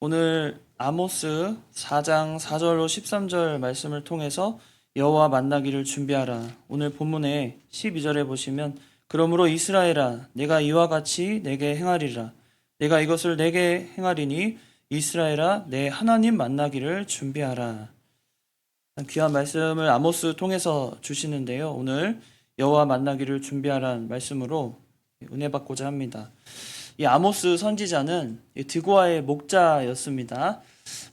오늘 아모스 4장 4절로 13절 말씀을 통해서 여호와 만나기를 준비하라. 오늘 본문의 12절에 보시면 그러므로 이스라엘아 내가 이와 같이 내게 행하리라. 내가 이것을 내게 행하리니 이스라엘아 내 하나님 만나기를 준비하라. 귀한 말씀을 아모스 통해서 주시는데요. 오늘 여호와 만나기를 준비하라는 말씀으로 은혜 받고자 합니다. 이 아모스 선지자는 드고아의 목자였습니다.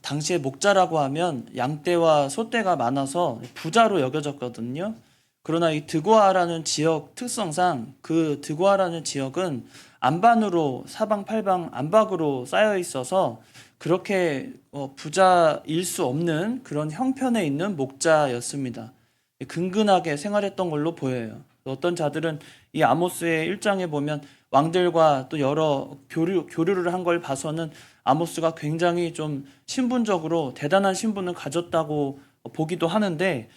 당시에 목자라고 하면 양떼와 소떼가 많아서 부자로 여겨졌거든요. 그러나 이 드고아라는 지역 특성상 그 드고아라는 지역은 안반으로 사방팔방 안박으로 쌓여 있어서 그렇게 부자일 수 없는 그런 형편에 있는 목자였습니다. 근근하게 생활했던 걸로 보여요. 어떤 자들은 이 아모스의 1장에 보면 왕들과 또 여러 교류를 한 걸 봐서는 아모스가 굉장히 좀 신분적으로 대단한 신분을 가졌다고 보기도 하는데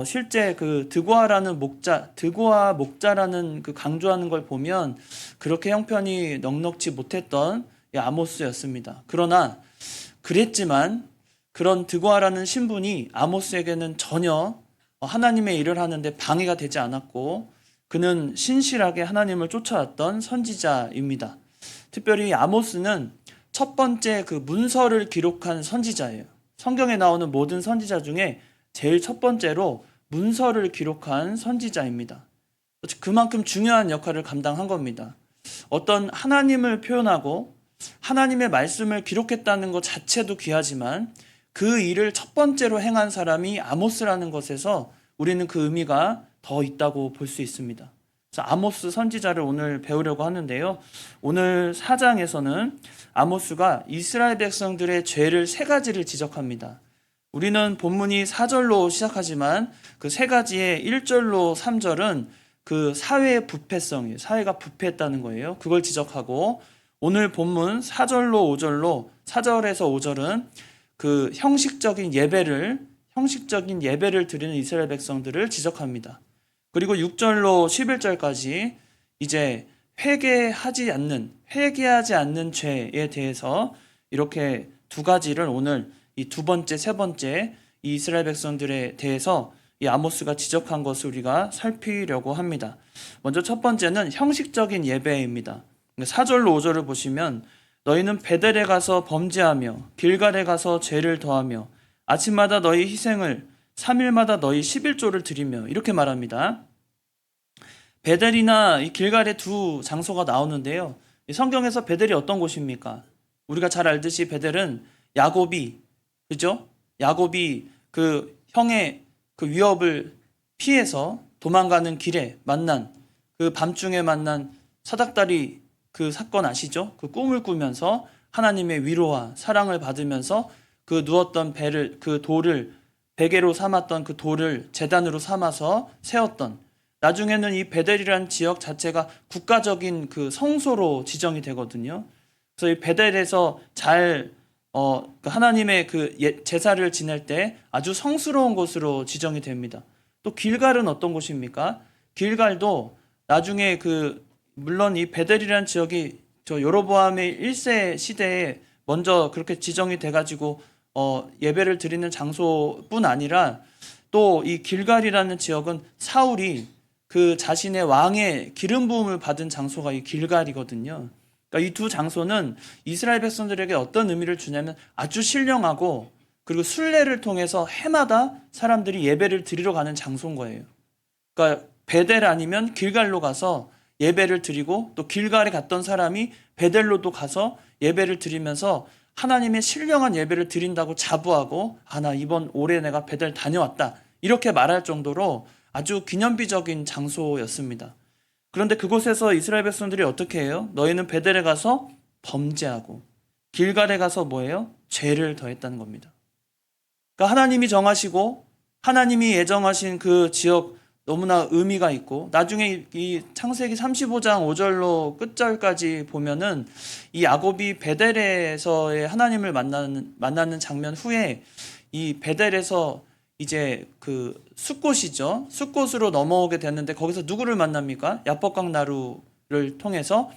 실제 그 드고아 목자라는 그 강조하는 걸 보면 그렇게 형편이 넉넉지 못했던 아모스였습니다. 그러나 그랬지만 그런 드고아라는 신분이 아모스에게는 전혀 하나님의 일을 하는데 방해가 되지 않았고 그는 신실하게 하나님을 쫓아왔던 선지자입니다. 특별히 아모스는 첫 번째 그 문서를 기록한 선지자예요. 성경에 나오는 모든 선지자 중에 제일 첫 번째로 문서를 기록한 선지자입니다. 그만큼 중요한 역할을 감당한 겁니다. 어떤 하나님을 표현하고 하나님의 말씀을 기록했다는 것 자체도 귀하지만 그 일을 첫 번째로 행한 사람이 아모스라는 것에서 우리는 그 의미가 더 있다고 볼 수 있습니다. 그래서 아모스 선지자를 오늘 배우려고 하는데요. 오늘 4장에서는 아모스가 이스라엘 백성들의 죄를 세 가지를 지적합니다. 우리는 본문이 4절로 시작하지만 그 세 가지의 1절로 3절은 그 사회의 부패성이에요. 사회가 부패했다는 거예요. 그걸 지적하고 오늘 본문 4절에서 5절은 그 형식적인 예배를 드리는 이스라엘 백성들을 지적합니다. 그리고 6절로 11절까지 이제 회개하지 않는 죄에 대해서 이렇게 두 가지를 오늘 이 두 번째, 세 번째 이 이스라엘 백성들에 대해서 이 아모스가 지적한 것을 우리가 살피려고 합니다. 먼저 첫 번째는 형식적인 예배입니다. 4절로 5절을 보시면 너희는 베델에 가서 범죄하며 길갈에 가서 죄를 더하며 아침마다 너희 희생을 3일마다 너희 11조를 드리며 이렇게 말합니다. 베델이나 이 길갈의 두 장소가 나오는데요. 성경에서 베델이 어떤 곳입니까? 우리가 잘 알듯이 베델은 그죠? 야곱이 그 형의 그 위협을 피해서 도망가는 길에 만난 그 밤중에 만난 사닥다리 그 사건 아시죠? 그 꿈을 꾸면서 하나님의 위로와 사랑을 받으면서 그 누웠던 그 돌을 베개로 삼았던 그 돌을 제단으로 삼아서 세웠던 나중에는 이 베델이라는 지역 자체가 국가적인 그 성소로 지정이 되거든요. 그래서 이 베델에서 하나님의 그 제사를 지낼 때 아주 성스러운 곳으로 지정이 됩니다. 또 길갈은 어떤 곳입니까? 길갈도 나중에 물론 이 베델이라는 지역이 저 여로보암의 1세 시대에 먼저 그렇게 지정이 돼가지고 예배를 드리는 장소뿐 아니라 또 이 길갈이라는 지역은 사울이 그 자신의 왕의 기름 부음을 받은 장소가 이 길갈이거든요. 그러니까 이 두 장소는 이스라엘 백성들에게 어떤 의미를 주냐면 아주 신령하고 그리고 순례를 통해서 해마다 사람들이 예배를 드리러 가는 장소인 거예요. 그러니까 베델 아니면 길갈로 가서 예배를 드리고 또 길갈에 갔던 사람이 베델로도 가서 예배를 드리면서 하나님의 신령한 예배를 드린다고 자부하고 나 이번 올해 내가 베델 다녀왔다 이렇게 말할 정도로 아주 기념비적인 장소였습니다. 그런데 그곳에서 이스라엘 백성들이 어떻게 해요? 너희는 베델에 가서 범죄하고 길갈에 가서 뭐예요? 죄를 더했다는 겁니다. 그러니까 하나님이 정하시고 하나님이 예정하신 그 지역 너무나 의미가 있고 나중에 이 창세기 35장 5절로 끝절까지 보면은 이 야곱이 베델에서의 하나님을 만나는 장면 후에 이 베델에서 이제 그 숫곳이죠. 숫곳으로 넘어오게 됐는데 거기서 누구를 만납니까? 야복강 나루를 통해서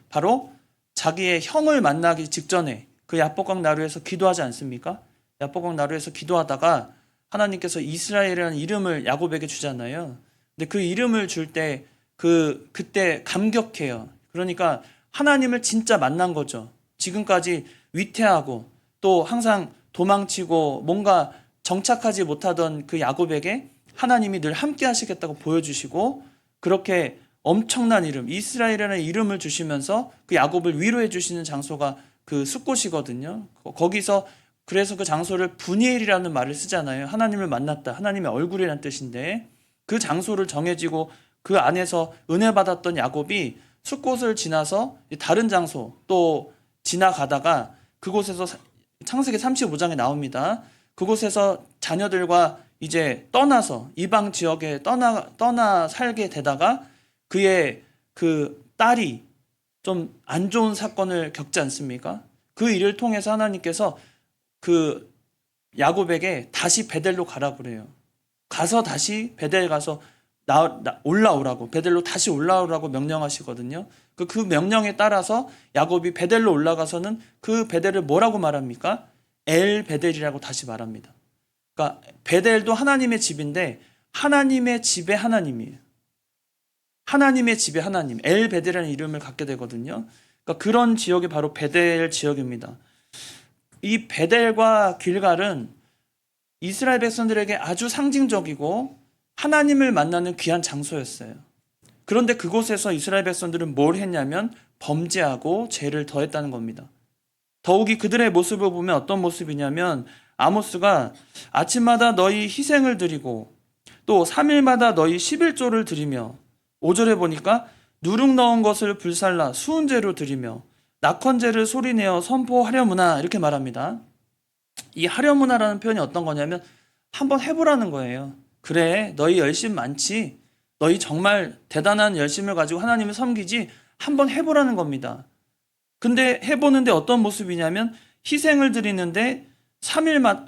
바로 자기의 형을 만나기 직전에 그 야복강 나루에서 기도하지 않습니까? 야복강 나루에서 기도하다가 하나님께서 이스라엘이라는 이름을 야곱에게 주잖아요. 근데 그 이름을 줄 때 그때 감격해요. 그러니까 하나님을 진짜 만난 거죠. 지금까지 위태하고 또 항상 도망치고 뭔가 정착하지 못하던 그 야곱에게 하나님이 늘 함께 하시겠다고 보여주시고 그렇게 엄청난 이름, 이스라엘이라는 이름을 주시면서 그 야곱을 위로해 주시는 장소가 그 숫곳이거든요. 거기서 그래서 그 장소를 분이엘이라는 말을 쓰잖아요. 하나님을 만났다. 하나님의 얼굴이라는 뜻인데 그 장소를 정해지고 그 안에서 은혜 받았던 야곱이 숫곳을 지나서 다른 장소 또 지나가다가 그곳에서 창세기 35장에 나옵니다. 그곳에서 자녀들과 이제 떠나서 이방 지역에 떠나 살게 되다가 그의 그 딸이 좀 안 좋은 사건을 겪지 않습니까? 그 일을 통해서 하나님께서 그 야곱에게 다시 베델로 가라 그래요. 가서 다시 베델 가서 올라오라고 베델로 다시 올라오라고 명령하시거든요. 그 명령에 따라서 야곱이 베델로 올라가서는 그 베델을 뭐라고 말합니까? 엘 베델이라고 다시 말합니다. 그러니까 베델도 하나님의 집인데 하나님의 집의 하나님이에요. 하나님의 집의 하나님, 엘 베델이라는 이름을 갖게 되거든요. 그러니까 그런 지역이 바로 베델 지역입니다. 이 베델과 길갈은 이스라엘 백성들에게 아주 상징적이고 하나님을 만나는 귀한 장소였어요. 그런데 그곳에서 이스라엘 백성들은 뭘 했냐면 범죄하고 죄를 더했다는 겁니다. 더욱이 그들의 모습을 보면 어떤 모습이냐면 아모스가 아침마다 너희 희생을 드리고 또 3일마다 너희 11조를 드리며 5절에 보니까 누룩 넣은 것을 불살라 수은제로 드리며 낙헌제를 소리내어 선포하려무나 이렇게 말합니다. 이 하려무나라는 표현이 어떤 거냐면 한번 해보라는 거예요. 그래 너희 열심 많지 너희 정말 대단한 열심을 가지고 하나님을 섬기지 한번 해보라는 겁니다. 근데 해보는데 어떤 모습이냐면 희생을 드리는데 3일마다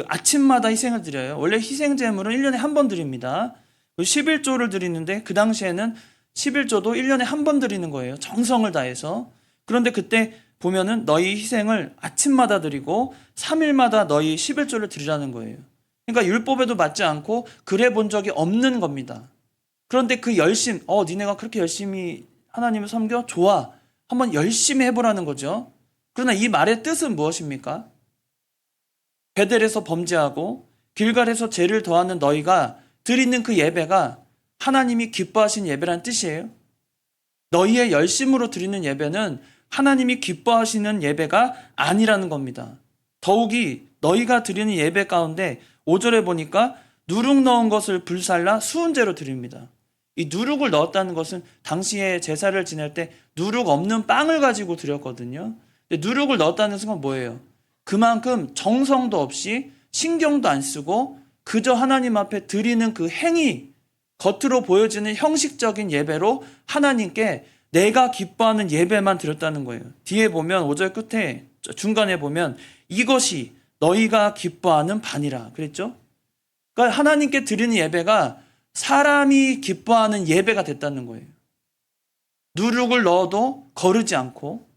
아침마다 희생을 드려요. 원래 희생 제물은 1년에 한 번 드립니다. 11조를 드리는데 그 당시에는 11조도 1년에 한 번 드리는 거예요. 정성을 다해서. 그런데 그때 보면은 너희 희생을 아침마다 드리고 3일마다 너희 11조를 드리라는 거예요. 그러니까 율법에도 맞지 않고 그래 본 적이 없는 겁니다. 그런데 그 열심, 니네가 그렇게 열심히 하나님을 섬겨? 좋아. 한번 열심히 해보라는 거죠. 그러나 이 말의 뜻은 무엇입니까? 베델에서 범죄하고 길갈에서 죄를 더하는 너희가 드리는 그 예배가 하나님이 기뻐하신 예배라는 뜻이에요. 너희의 열심으로 드리는 예배는 하나님이 기뻐하시는 예배가 아니라는 겁니다. 더욱이 너희가 드리는 예배 가운데 5절에 보니까 누룩 넣은 것을 불살라 수은제로 드립니다. 이 누룩을 넣었다는 것은 당시에 제사를 지낼 때 누룩 없는 빵을 가지고 드렸거든요. 근데 누룩을 넣었다는 것은 뭐예요? 그만큼 정성도 없이 신경도 안 쓰고 그저 하나님 앞에 드리는 그 행위, 겉으로 보여지는 형식적인 예배로 하나님께 내가 기뻐하는 예배만 드렸다는 거예요. 뒤에 보면 5절 끝에 중간에 보면 이것이 너희가 기뻐하는 바니라 그랬죠? 그러니까 하나님께 드리는 예배가 사람이 기뻐하는 예배가 됐다는 거예요. 누룩을 넣어도 거르지 않고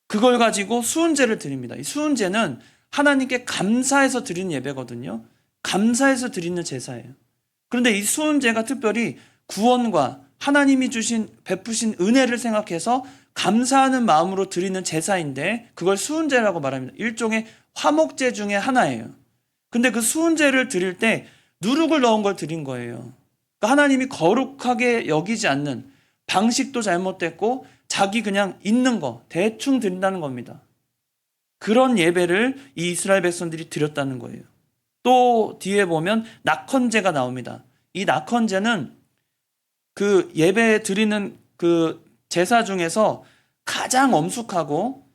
그걸 가지고 수은제를 드립니다. 이 수은제는 하나님께 감사해서 드리는 예배거든요. 감사해서 드리는 제사예요. 그런데 이 수은제가 특별히 구원과 하나님이 베푸신 은혜를 생각해서 감사하는 마음으로 드리는 제사인데 그걸 수은제라고 말합니다. 일종의 화목제 중에 하나예요. 근데 그 수은제를 드릴 때 누룩을 넣은 걸 드린 거예요. 그러니까 하나님이 거룩하게 여기지 않는 방식도 잘못됐고 자기 그냥 있는 거 대충 드린다는 겁니다. 그런 예배를 이 이스라엘 백성들이 드렸다는 거예요. 또 뒤에 보면 낙헌제가 나옵니다. 이 낙헌제는 그 예배 드리는 그 제사 중에서 가장 엄숙하고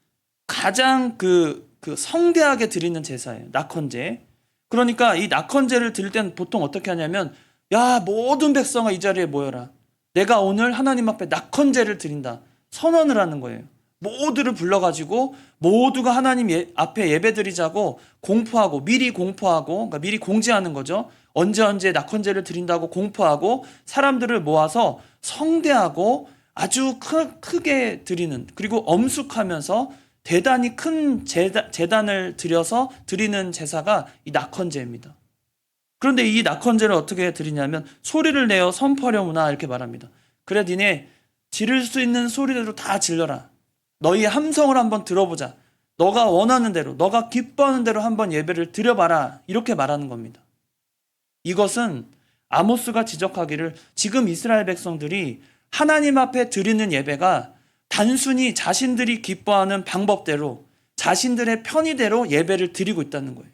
가장 그 성대하게 드리는 제사예요. 낙헌제. 그러니까 이 낙헌제를 드릴 때는 보통 어떻게 하냐면 야 모든 백성아 이 자리에 모여라. 내가 오늘 하나님 앞에 낙헌제를 드린다. 선언을 하는 거예요. 모두를 불러가지고 모두가 하나님 앞에 예배드리자고 공포하고 미리 공포하고 그러니까 미리 공지하는 거죠. 언제 낙헌제를 드린다고 공포하고 사람들을 모아서 성대하고 아주 크게 드리는 그리고 엄숙하면서 대단히 큰 제단을 들여서 드리는 제사가 이 낙헌제입니다. 그런데 이 낙헌제를 어떻게 드리냐면 소리를 내어 선포하려무나 이렇게 말합니다. 그래 니네 지를 수 있는 소리대로 다 질러라. 너희의 함성을 한번 들어보자. 너가 원하는 대로, 너가 기뻐하는 대로 한번 예배를 드려봐라. 이렇게 말하는 겁니다. 이것은 아모스가 지적하기를 지금 이스라엘 백성들이 하나님 앞에 드리는 예배가 단순히 자신들이 기뻐하는 방법대로 자신들의 편의대로 예배를 드리고 있다는 거예요.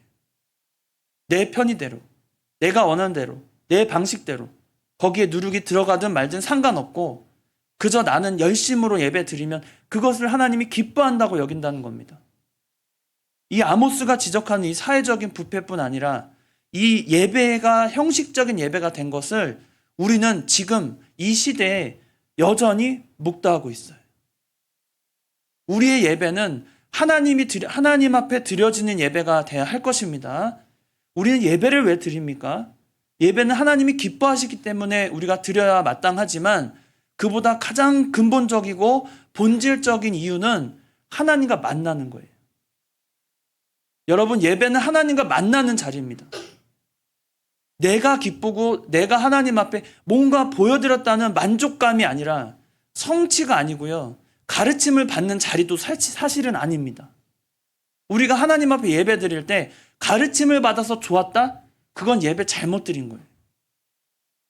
내 편의대로, 내가 원하는 대로, 내 방식대로 거기에 누룩이 들어가든 말든 상관없고 그저 나는 열심으로 예배 드리면 그것을 하나님이 기뻐한다고 여긴다는 겁니다. 이 아모스가 지적하는 이 사회적인 부패뿐 아니라 이 예배가 형식적인 예배가 된 것을 우리는 지금 이 시대에 여전히 묵다하고 있어요. 우리의 예배는 하나님 앞에 드려지는 예배가 돼야 할 것입니다. 우리는 예배를 왜 드립니까? 예배는 하나님이 기뻐하시기 때문에 우리가 드려야 마땅하지만 그보다 가장 근본적이고 본질적인 이유는 하나님과 만나는 거예요. 여러분, 예배는 하나님과 만나는 자리입니다. 내가 기쁘고 내가 하나님 앞에 뭔가 보여드렸다는 만족감이 아니라 성취가 아니고요. 가르침을 받는 자리도 사실은 아닙니다. 우리가 하나님 앞에 예배 드릴 때 가르침을 받아서 좋았다? 그건 예배 잘못 드린 거예요.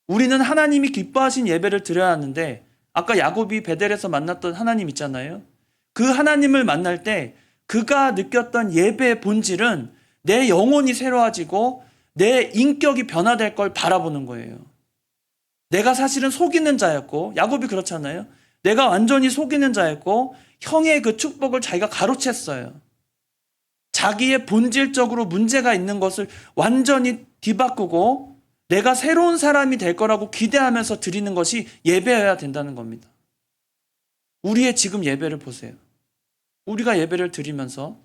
우리는 하나님이 기뻐하신 예배를 드려야 하는데 아까 야곱이 베델에서 만났던 하나님 있잖아요. 그 하나님을 만날 때 그가 느꼈던 예배의 본질은 내 영혼이 새로워지고 내 인격이 변화될 걸 바라보는 거예요. 내가 사실은 속이는 자였고 야곱이 그렇잖아요. 내가 완전히 속이는 자였고 형의 그 축복을 자기가 가로챘어요. 자기의 본질적으로 문제가 있는 것을 완전히 뒤바꾸고 내가 새로운 사람이 될 거라고 기대하면서 드리는 것이 예배여야 된다는 겁니다. 우리의 지금 예배를 보세요. 우리가 예배를 드리면서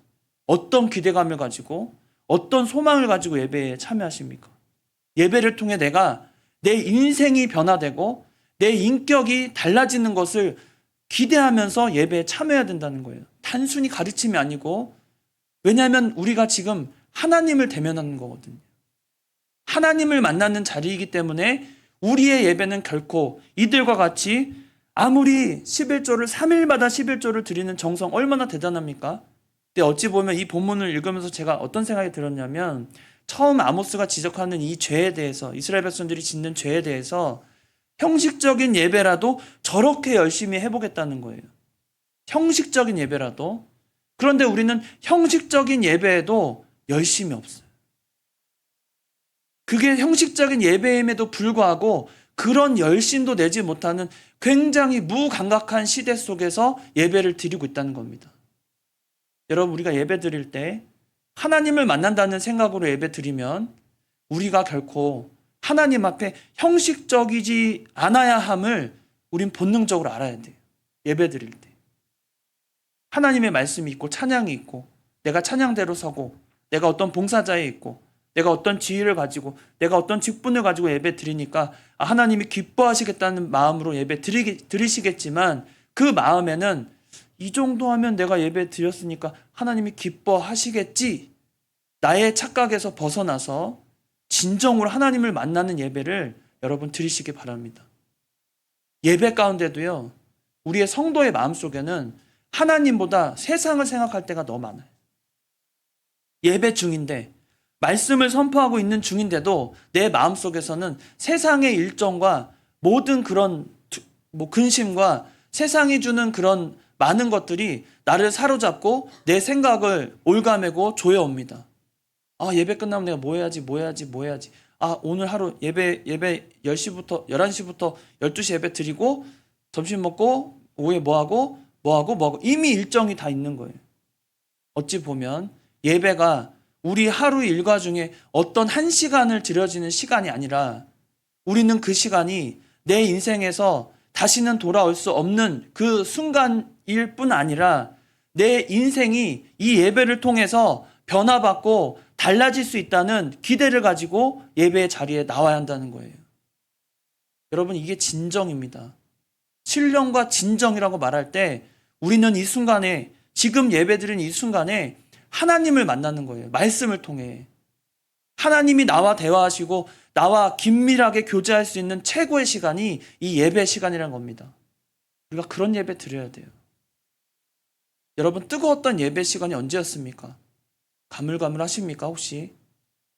어떤 기대감을 가지고 어떤 소망을 가지고 예배에 참여하십니까? 예배를 통해 내가 내 인생이 변화되고 내 인격이 달라지는 것을 기대하면서 예배에 참여해야 된다는 거예요. 단순히 가르침이 아니고, 왜냐하면 우리가 지금 하나님을 대면하는 거거든요. 하나님을 만나는 자리이기 때문에 우리의 예배는 결코 이들과 같이 아무리 11조를 3일마다 11조를 드리는 정성 얼마나 대단합니까? 근데 어찌 보면 이 본문을 읽으면서 제가 어떤 생각이 들었냐면 처음 아모스가 지적하는 이 죄에 대해서 이스라엘 백성들이 짓는 죄에 대해서 형식적인 예배라도 저렇게 열심히 해보겠다는 거예요. 형식적인 예배라도. 그런데 우리는 형식적인 예배에도 열심이 없어요. 그게 형식적인 예배임에도 불구하고 그런 열심도 내지 못하는 굉장히 무감각한 시대 속에서 예배를 드리고 있다는 겁니다. 여러분, 우리가 예배 드릴 때 하나님을 만난다는 생각으로 예배 드리면 우리가 결코 하나님 앞에 형식적이지 않아야 함을 우린 본능적으로 알아야 돼요. 예배 드릴 때. 하나님의 말씀이 있고 찬양이 있고 내가 찬양대로 서고 내가 어떤 봉사자에 있고 내가 어떤 지위를 가지고 내가 어떤 직분을 가지고 예배 드리니까 하나님이 기뻐하시겠다는 마음으로 예배 드리시겠지만 그 마음에는 이 정도 하면 내가 예배 드렸으니까 하나님이 기뻐하시겠지. 나의 착각에서 벗어나서 진정으로 하나님을 만나는 예배를 여러분 드리시기 바랍니다. 예배 가운데도요. 우리의 성도의 마음속에는 하나님보다 세상을 생각할 때가 너무 많아요. 예배 중인데 말씀을 선포하고 있는 중인데도 내 마음속에서는 세상의 일정과 모든 그런 근심과 세상이 주는 그런 많은 것들이 나를 사로잡고 내 생각을 올가매고 조여옵니다. 예배 끝나면 내가 뭐 해야지. 오늘 하루 예배 10시부터 11시부터 12시 예배 드리고 점심 먹고 오후에 뭐 하고 이미 일정이 다 있는 거예요. 어찌 보면 예배가 우리 하루 일과 중에 어떤 한 시간을 드려지는 시간이 아니라 우리는 그 시간이 내 인생에서 다시는 돌아올 수 없는 그 순간일 뿐 아니라 내 인생이 이 예배를 통해서 변화받고 달라질 수 있다는 기대를 가지고 예배의 자리에 나와야 한다는 거예요. 여러분, 이게 진정입니다. 신령과 진정이라고 말할 때 우리는 이 순간에 지금 예배드린 이 순간에 하나님을 만나는 거예요. 말씀을 통해. 하나님이 나와 대화하시고 나와 긴밀하게 교제할 수 있는 최고의 시간이 이 예배 시간이라는 겁니다. 우리가 그런 예배 드려야 돼요. 여러분, 뜨거웠던 예배 시간이 언제였습니까? 가물가물하십니까 혹시?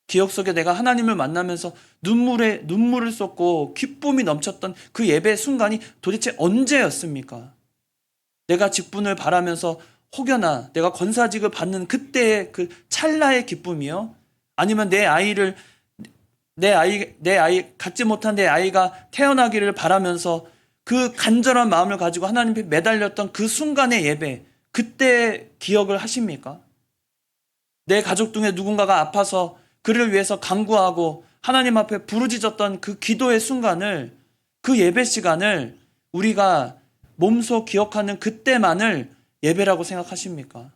기억 속에 내가 하나님을 만나면서 눈물을 쏟고 기쁨이 넘쳤던 그 예배 순간이 도대체 언제였습니까? 내가 직분을 바라면서 혹여나 내가 권사직을 받는 그때의 그 찰나의 기쁨이요? 아니면 내 아이 갖지 못한 내 아이가 태어나기를 바라면서 그 간절한 마음을 가지고 하나님께 매달렸던 그 순간의 예배, 그때 기억을 하십니까? 내 가족 중에 누군가가 아파서 그를 위해서 간구하고 하나님 앞에 부르짖었던 그 기도의 순간을, 그 예배 시간을 우리가 몸소 기억하는 그때만을 예배라고 생각하십니까?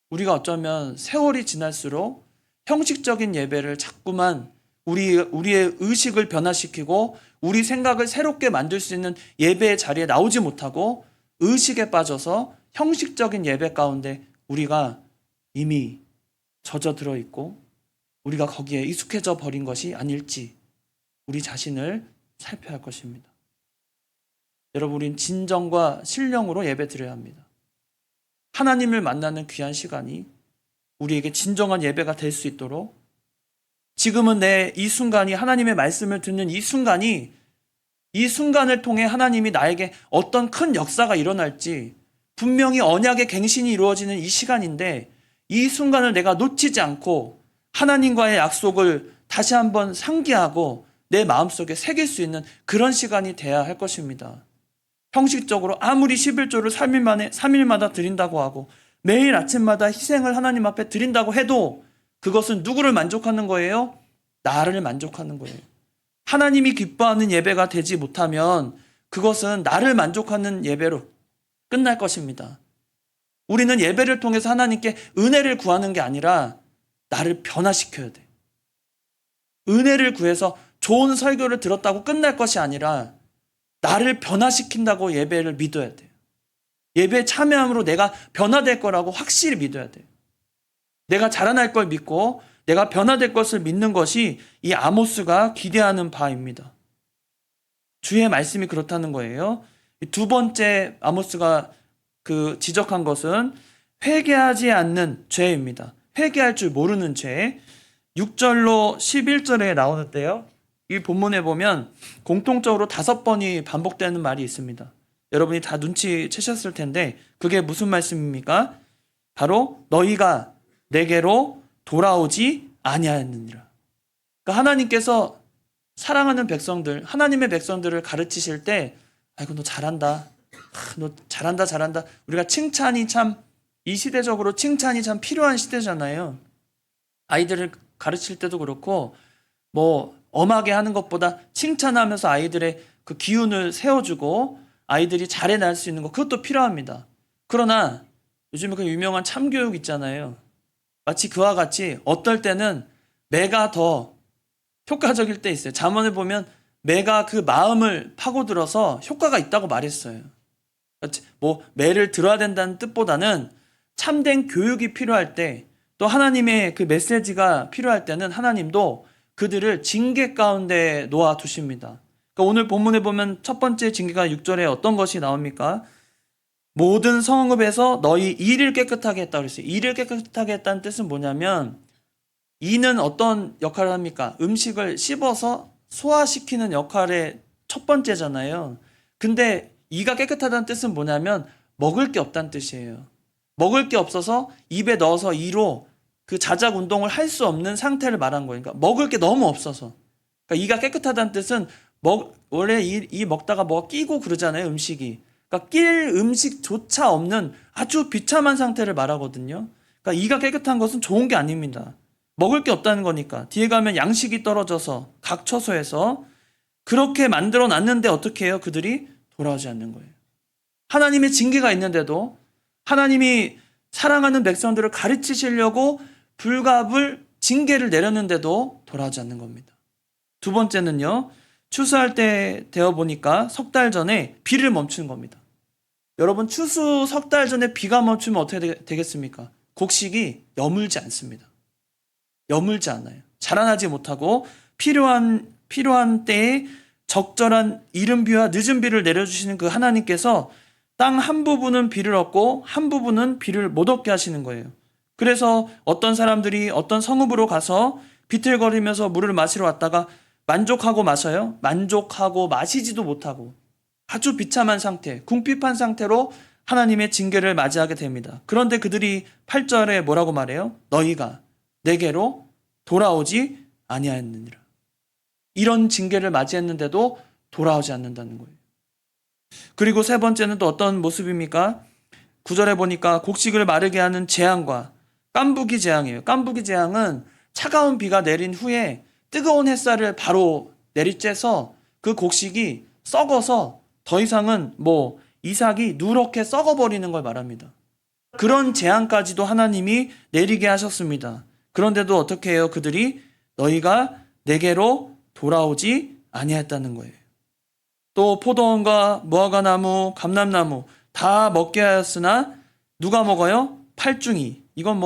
우리가 어쩌면 세월이 지날수록 형식적인 예배를 자꾸만 우리의 의식을 변화시키고 우리 생각을 새롭게 만들 수 있는 예배의 자리에 나오지 못하고 의식에 빠져서 형식적인 예배 가운데 우리가 이미 젖어들어 있고 우리가 거기에 익숙해져 버린 것이 아닐지 우리 자신을 살펴야 할 것입니다. 여러분, 우린 진정과 신령으로 예배 드려야 합니다. 하나님을 만나는 귀한 시간이 우리에게 진정한 예배가 될 수 있도록 지금은 이 순간이 하나님의 말씀을 듣는 이 순간을 통해 하나님이 나에게 어떤 큰 역사가 일어날지 분명히 언약의 갱신이 이루어지는 이 시간인데 이 순간을 내가 놓치지 않고 하나님과의 약속을 다시 한번 상기하고 내 마음속에 새길 수 있는 그런 시간이 돼야 할 것입니다. 형식적으로 아무리 11조를 3일마다 드린다고 하고 매일 아침마다 희생을 하나님 앞에 드린다고 해도 그것은 누구를 만족하는 거예요? 나를 만족하는 거예요. 하나님이 기뻐하는 예배가 되지 못하면 그것은 나를 만족하는 예배로 끝날 것입니다. 우리는 예배를 통해서 하나님께 은혜를 구하는 게 아니라 나를 변화시켜야 돼. 은혜를 구해서 좋은 설교를 들었다고 끝날 것이 아니라 나를 변화시킨다고 예배를 믿어야 돼요. 예배에 참여함으로 내가 변화될 거라고 확실히 믿어야 돼요. 내가 자라날 걸 믿고 내가 변화될 것을 믿는 것이 이 아모스가 기대하는 바입니다. 주의 말씀이 그렇다는 거예요. 두 번째 아모스가 지적한 것은 회개하지 않는 죄입니다. 회개할 줄 모르는 죄. 6절로 11절에 나오는데요. 이 본문에 보면 공통적으로 5번이 반복되는 말이 있습니다. 여러분이 다 눈치채셨을 텐데 그게 무슨 말씀입니까? 바로 너희가 내게로 돌아오지 아니하였느니라. 그러니까 하나님께서 사랑하는 백성들, 하나님의 백성들을 가르치실 때 아이고 너 잘한다. 너 잘한다. 우리가 칭찬이 참 이 시대적으로 칭찬이 참 필요한 시대잖아요. 아이들을 가르칠 때도 그렇고 뭐 엄하게 하는 것보다 칭찬하면서 아이들의 그 기운을 세워주고 아이들이 잘해낼 수 있는 것 그것도 필요합니다. 그러나 요즘에 그 유명한 참교육 있잖아요. 마치 그와 같이 어떨 때는 매가 더 효과적일 때 있어요. 잠언을 보면 매가 그 마음을 파고들어서 효과가 있다고 말했어요. 뭐 매를 들어야 된다는 뜻보다는 참된 교육이 필요할 때 또 하나님의 그 메시지가 필요할 때는 하나님도 그들을 징계 가운데 놓아두십니다. 그러니까 오늘 본문에 보면 첫 번째 징계가 6절에 어떤 것이 나옵니까? 모든 성읍에서 너희 이를 깨끗하게 했다 그랬어요. 이를 깨끗하게 했다는 뜻은 뭐냐면 이는 어떤 역할을 합니까? 음식을 씹어서 소화시키는 역할의 첫 번째잖아요. 근데 이가 깨끗하다는 뜻은 뭐냐면 먹을 게 없다는 뜻이에요. 먹을 게 없어서 입에 넣어서 이로 그 자작 운동을 할 수 없는 상태를 말한 거예요. 그러니까 먹을 게 너무 없어서. 그러니까 이가 깨끗하다는 뜻은 원래 이 먹다가 뭐가 끼고 그러잖아요, 음식이. 그러니까 낄 음식조차 없는 아주 비참한 상태를 말하거든요. 그러니까 이가 깨끗한 것은 좋은 게 아닙니다. 먹을 게 없다는 거니까. 뒤에 가면 양식이 떨어져서 각처소에서 그렇게 만들어 놨는데 어떻게 해요? 그들이 돌아오지 않는 거예요. 하나님의 징계가 있는데도 하나님이 사랑하는 백성들을 가르치시려고 불갑을 징계를 내렸는데도 돌아오지 않는 겁니다. 두 번째는요. 추수할 때 되어 보니까 3달 전에 비를 멈춘 겁니다. 여러분, 추수 석 달 전에 비가 멈추면 어떻게 되겠습니까? 곡식이 여물지 않습니다. 여물지 않아요. 자라나지 못하고 필요한 때에 적절한 이른 비와 늦은 비를 내려주시는 그 하나님께서 땅 한 부분은 비를 얻고 한 부분은 비를 못 얻게 하시는 거예요. 그래서 어떤 사람들이 어떤 성읍으로 가서 비틀거리면서 물을 마시러 왔다가 만족하고 마셔요? 만족하고 마시지도 못하고 아주 비참한 상태, 궁핍한 상태로 하나님의 징계를 맞이하게 됩니다. 그런데 그들이 8절에 뭐라고 말해요? 너희가 내게로 돌아오지 아니하였느니라. 이런 징계를 맞이했는데도 돌아오지 않는다는 거예요. 그리고 세 번째는 또 어떤 모습입니까? 9절에 보니까 곡식을 마르게 하는 재앙과 깐부기 재앙이에요. 깐부기 재앙은 차가운 비가 내린 후에 뜨거운 햇살을 바로 내리쬐서 그 곡식이 썩어서 더 이상은 이삭이 누렇게 썩어버리는 걸 말합니다. 그런 재앙까지도 하나님이 내리게 하셨습니다. 그런데도 어떻게 해요? 그들이 너희가 내게로 돌아오지 아니했다는 거예요. 또 포도원과 무화과나무, 감람나무 다 먹게 하였으나 누가 먹어요? 팔중이. 이건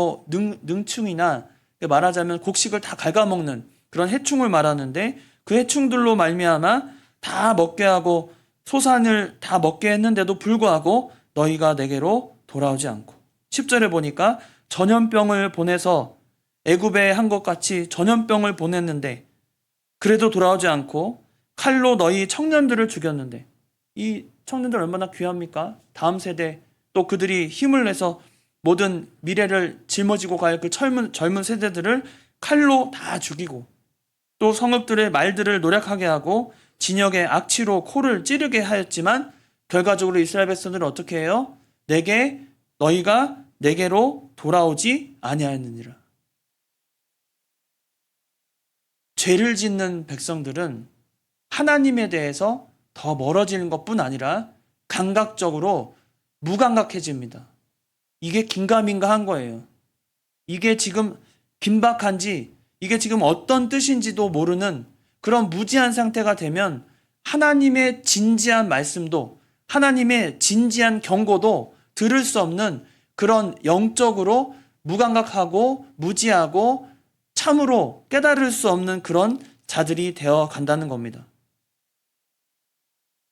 능충이나 말하자면 곡식을 다 갉아먹는 그런 해충을 말하는데 그 해충들로 말미암아 다 먹게 하고 소산을 다 먹게 했는데도 불구하고 너희가 내게로 돌아오지 않고 10절에 보니까 전염병을 보내서 애굽에 한 것 같이 전염병을 보냈는데 그래도 돌아오지 않고 칼로 너희 청년들을 죽였는데 이 청년들 얼마나 귀합니까? 다음 세대 또 그들이 힘을 내서 모든 미래를 짊어지고 갈 그 젊은 세대들을 칼로 다 죽이고 또 성읍들의 말들을 노력하게 하고 진역의 악취로 코를 찌르게 하였지만 결과적으로 이스라엘 백성들은 어떻게 해요? 너희가 내게로 돌아오지 아니하였느니라. 죄를 짓는 백성들은 하나님에 대해서 더 멀어지는 것뿐 아니라 감각적으로 무감각해집니다. 이게 긴가민가한 거예요. 이게 지금 긴박한지 이게 지금 어떤 뜻인지도 모르는 그런 무지한 상태가 되면 하나님의 진지한 말씀도 하나님의 진지한 경고도 들을 수 없는 그런 영적으로 무감각하고 무지하고 참으로 깨달을 수 없는 그런 자들이 되어 간다는 겁니다.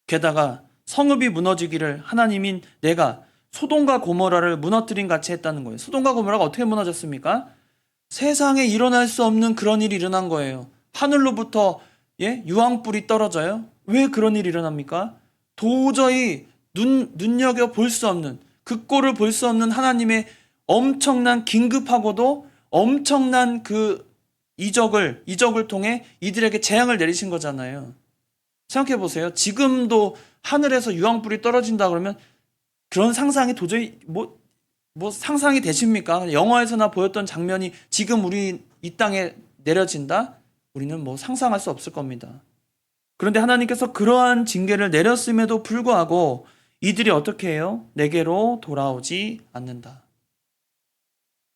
게다가 성읍이 무너지기를 하나님인 내가 소돔과 고모라를 무너뜨린 같이 했다는 거예요. 소돔과 고모라가 어떻게 무너졌습니까? 세상에 일어날 수 없는 그런 일이 일어난 거예요. 하늘로부터 유황불이 떨어져요. 왜 그런 일이 일어납니까? 도저히 눈여겨 볼 수 없는 그 꼴을 볼 수 없는 하나님의 엄청난 긴급하고도 엄청난 그 이적을 통해 이들에게 재앙을 내리신 거잖아요. 생각해 보세요. 지금도 하늘에서 유황불이 떨어진다 그러면 그런 상상이 도저히 상상이 되십니까? 영화에서나 보였던 장면이 지금 우리 이 땅에 내려진다? 우리는 상상할 수 없을 겁니다. 그런데 하나님께서 그러한 징계를 내렸음에도 불구하고 이들이 어떻게 해요? 내게로 돌아오지 않는다.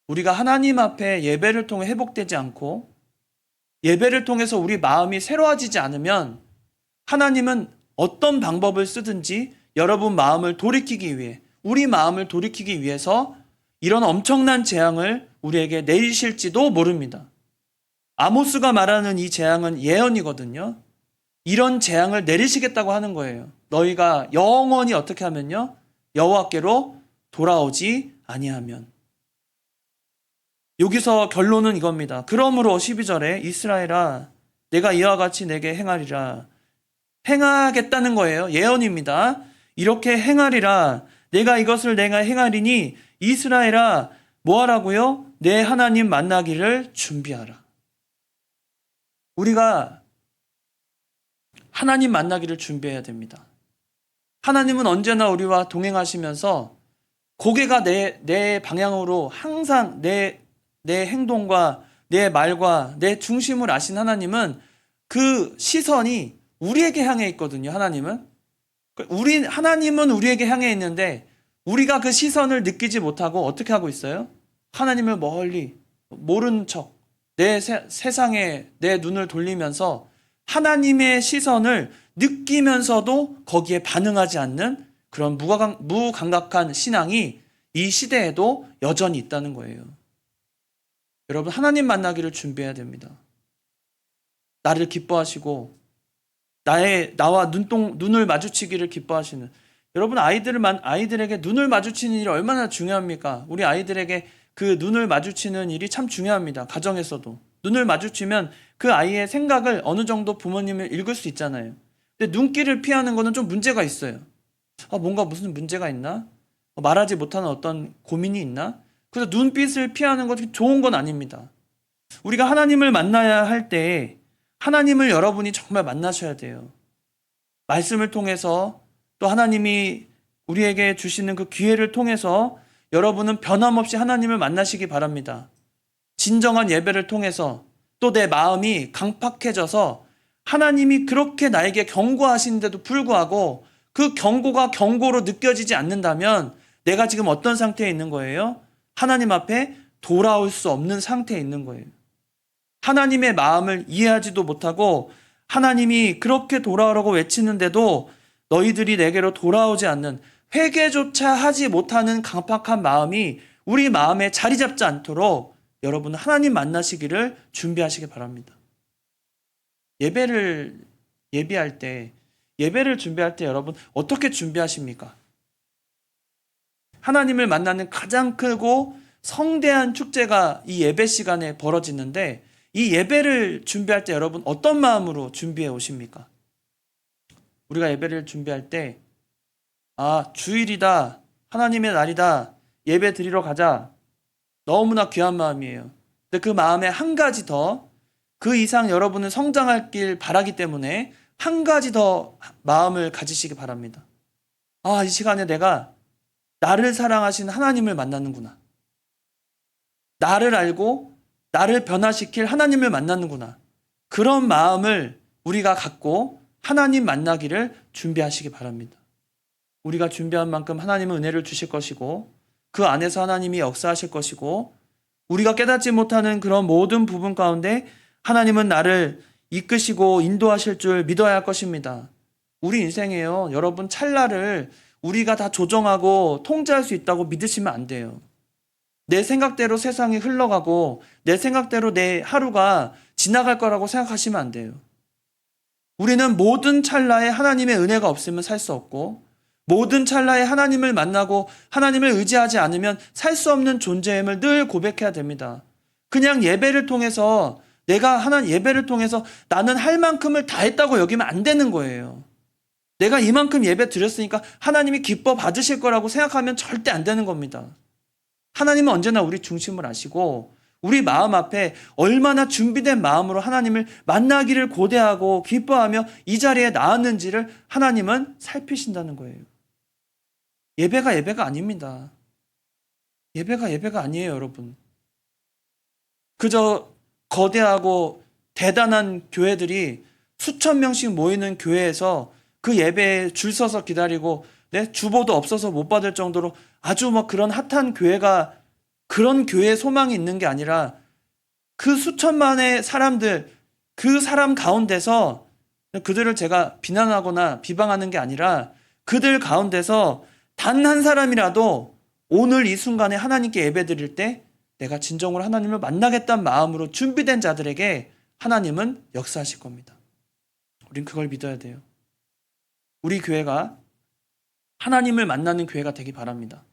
우리가 하나님 앞에 예배를 통해 회복되지 않고 예배를 통해서 우리 마음이 새로워지지 않으면 하나님은 어떤 방법을 쓰든지 여러분 마음을 돌이키기 위해 우리 마음을 돌이키기 위해서 이런 엄청난 재앙을 우리에게 내리실지도 모릅니다. 아모스가 말하는 이 재앙은 예언이거든요. 이런 재앙을 내리시겠다고 하는 거예요. 너희가 영원히 어떻게 하면요? 여호와께로 돌아오지 아니하면. 여기서 결론은 이겁니다. 그러므로 12절에 이스라엘아 내가 이와 같이 내게 행하리라. 행하겠다는 거예요. 예언입니다. 이렇게 행하리라. 내가 행하리니 이스라엘아 뭐하라고요? 내 하나님 만나기를 준비하라. 우리가 하나님 만나기를 준비해야 됩니다. 하나님은 언제나 우리와 동행하시면서 고개가 내 방향으로 항상 내 행동과 내 말과 내 중심을 아신 하나님은 그 시선이 우리에게 향해 있거든요. 하나님은 우리에게 향해 있는데 우리가 그 시선을 느끼지 못하고 어떻게 하고 있어요? 하나님을 멀리 모른 척 내 세상에 내 눈을 돌리면서 하나님의 시선을 느끼면서도 거기에 반응하지 않는 그런 무감각한 신앙이 이 시대에도 여전히 있다는 거예요. 여러분, 하나님 만나기를 준비해야 됩니다. 나를 기뻐하시고 나와 눈을 마주치기를 기뻐하시는, 여러분, 아이들에게 눈을 마주치는 일이 얼마나 중요합니까? 우리 아이들에게 그 눈을 마주치는 일이 참 중요합니다. 가정에서도 눈을 마주치면 그 아이의 생각을 어느 정도 부모님을 읽을 수 있잖아요. 근데 눈길을 피하는 거는 좀 문제가 있어요. 뭔가 무슨 문제가 있나? 말하지 못하는 어떤 고민이 있나? 그래서 눈빛을 피하는 것이 좋은 건 아닙니다. 우리가 하나님을 만나야 할 때 하나님을 여러분이 정말 만나셔야 돼요. 말씀을 통해서, 또 하나님이 우리에게 주시는 그 기회를 통해서 여러분은 변함없이 하나님을 만나시기 바랍니다. 진정한 예배를 통해서, 또 내 마음이 강팍해져서 하나님이 그렇게 나에게 경고하시는데도 불구하고 그 경고가 경고로 느껴지지 않는다면 내가 지금 어떤 상태에 있는 거예요? 하나님 앞에 돌아올 수 없는 상태에 있는 거예요. 하나님의 마음을 이해하지도 못하고 하나님이 그렇게 돌아오라고 외치는데도 너희들이 내게로 돌아오지 않는, 회개조차 하지 못하는 강팍한 마음이 우리 마음에 자리 잡지 않도록 여러분은 하나님 만나시기를 준비하시기 바랍니다. 예배를 준비할 때 여러분 어떻게 준비하십니까? 하나님을 만나는 가장 크고 성대한 축제가 이 예배 시간에 벌어지는데, 이 예배를 준비할 때 여러분 어떤 마음으로 준비해 오십니까? 우리가 예배를 준비할 때 주일이다, 하나님의 날이다, 예배 드리러 가자, 너무나 귀한 마음이에요. 근데 그 마음에 한 가지 더, 그 이상 여러분은 성장하길 바라기 때문에 한 가지 더 마음을 가지시기 바랍니다. 이 시간에 내가 나를 사랑하시는 하나님을 만나는구나. 나를 알고 나를 변화시킬 하나님을 만나는구나. 그런 마음을 우리가 갖고 하나님 만나기를 준비하시기 바랍니다. 우리가 준비한 만큼 하나님은 은혜를 주실 것이고 그 안에서 하나님이 역사하실 것이고, 우리가 깨닫지 못하는 그런 모든 부분 가운데 하나님은 나를 이끄시고 인도하실 줄 믿어야 할 것입니다. 우리 인생에요, 여러분, 찰나를 우리가 다 조정하고 통제할 수 있다고 믿으시면 안 돼요. 내 생각대로 세상이 흘러가고 내 생각대로 내 하루가 지나갈 거라고 생각하시면 안 돼요. 우리는 모든 찰나에 하나님의 은혜가 없으면 살 수 없고, 모든 찰나에 하나님을 만나고 하나님을 의지하지 않으면 살 수 없는 존재임을 늘 고백해야 됩니다. 그냥 예배를 통해서 예배를 통해서 나는 할 만큼을 다 했다고 여기면 안 되는 거예요. 내가 이만큼 예배 드렸으니까 하나님이 기뻐 받으실 거라고 생각하면 절대 안 되는 겁니다. 하나님은 언제나 우리 중심을 아시고 우리 마음 앞에 얼마나 준비된 마음으로 하나님을 만나기를 고대하고 기뻐하며 이 자리에 나왔는지를 하나님은 살피신다는 거예요. 예배가 아닙니다. 예배가 아니에요, 여러분. 그저 거대하고 대단한 교회들이 수천 명씩 모이는 교회에서 그 예배에 줄 서서 기다리고 주보도 없어서 못 받을 정도로 아주 그런 핫한 교회가, 그런 교회에 소망이 있는 게 아니라 그 수천만의 사람들, 그 사람 가운데서, 그들을 제가 비난하거나 비방하는 게 아니라 그들 가운데서 단 한 사람이라도 오늘 이 순간에 하나님께 예배 드릴 때 내가 진정으로 하나님을 만나겠다는 마음으로 준비된 자들에게 하나님은 역사하실 겁니다. 우린 그걸 믿어야 돼요. 우리 교회가 하나님을 만나는 교회가 되기 바랍니다.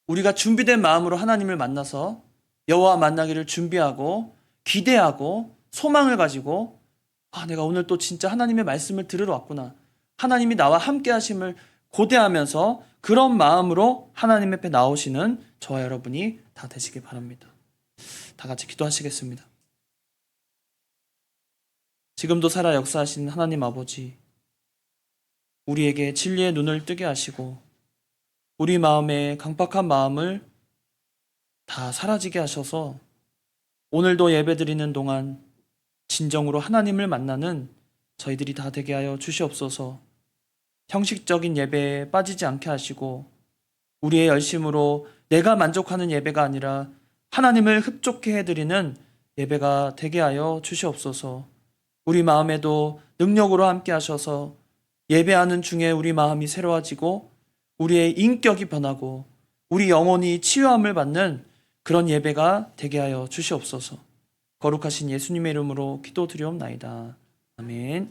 우리가 준비된 마음으로 하나님을 만나서 여호와 만나기를 준비하고 기대하고 소망을 가지고 내가 오늘 또 진짜 하나님의 말씀을 들으러 왔구나, 하나님이 나와 함께 하심을 고대하면서 그런 마음으로 하나님 앞에 나오시는 저와 여러분이 다 되시길 바랍니다. 다 같이 기도하시겠습니다. 지금도 살아 역사하시는 하나님 아버지, 우리에게 진리의 눈을 뜨게 하시고 우리 마음의 강팍한 마음을 다 사라지게 하셔서 오늘도 예배드리는 동안 진정으로 하나님을 만나는 저희들이 다 되게 하여 주시옵소서. 형식적인 예배에 빠지지 않게 하시고 우리의 열심으로 내가 만족하는 예배가 아니라 하나님을 흡족해 해드리는 예배가 되게 하여 주시옵소서. 우리 마음에도 능력으로 함께 하셔서 예배하는 중에 우리 마음이 새로워지고 우리의 인격이 변하고 우리 영혼이 치유함을 받는 그런 예배가 되게 하여 주시옵소서. 거룩하신 예수님의 이름으로 기도드리옵나이다. 아멘.